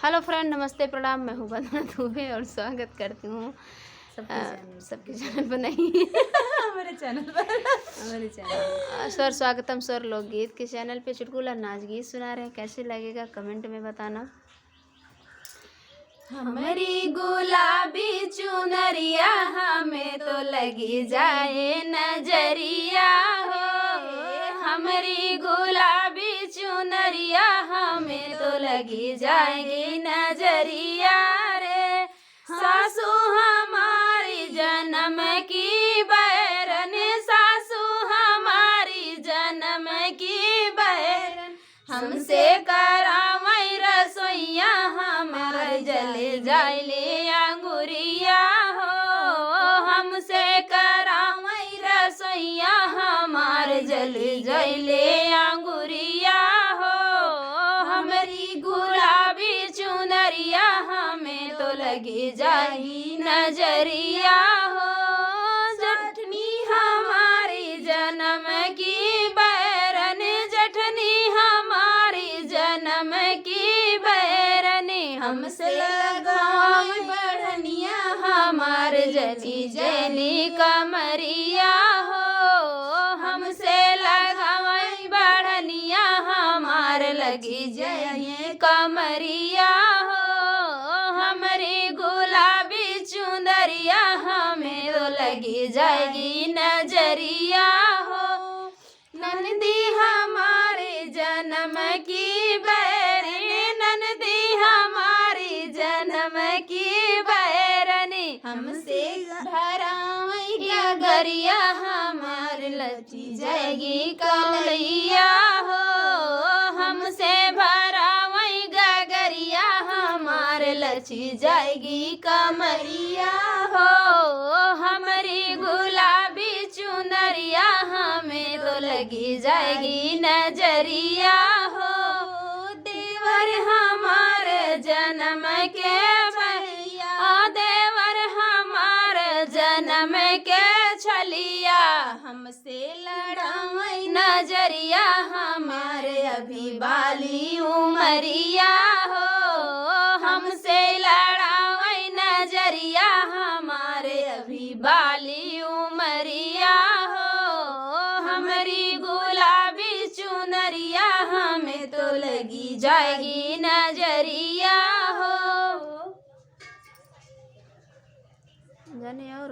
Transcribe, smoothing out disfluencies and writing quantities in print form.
Hello friend, नमस्ते, प्रणाम। मैं हूँ वंदना दुबे और स्वागत करती हूँ सबके चैनल पर नहीं हमारे चैनल स्वर स्वागतम स्वर लोकगीत के चैनल पे चुटकुला नाच गीत सुना रहे हैं। कैसे लगेगा कमेंट में बताना। हमारी गुलाबी चुनरिया हमें तो लगी जाए नजरिया हो। हमारी गुलाबी चुनरिया हमें तो लगी जाएगी नजरिया रे। सासू हमारी जन्म की बैरन, सासू हमारी जन्म की बैरन, हमसे करावई रसोइया हमार जले जाइले अंगुरिया हो। हमसे करावई रसोइया हमार जले जाइले अंगुरिया हो। हमारी गुलाबी चुनरिया हमें तो लगी जाही नजरिया हो। जठनी हमारी जन्म की बैरन, जठनी हमारी जन्म की बैरन, हमसे लगाव बढ़निया हमार जली जली कमरिया हो। हमसे लगाव बढ़निया हमार लगी जली कमरिया हो। हमारी गुलाबी चुनरिया हमें तो लगी जाएगी नजरिया हो। नंदी हमारे जन्म की बैरनी, नंदी हमारी जन्म की बैरनी, हमसे भरावई गरिया हमार लची जाएगी कलैया हो। हमसे भरावई गगरिया हमार लची जाएगी कमरिया हो। हमारी गुलाबी चुनरिया हमें तो लगी जाएगी नजरिया हो। देवर हमारे जन्म के भैया, देवर हमारे जन्म के छलिया, हमसे लड़ाई नजरिया हमारे अभी बाली उमरिया हो। हमसे लड़ाई नजरिया हमारे अभी बाली उमरिया हो। हमारी गुलाबी चुनरिया हमें तो लगी जाएगी नजरिया हो। जाने और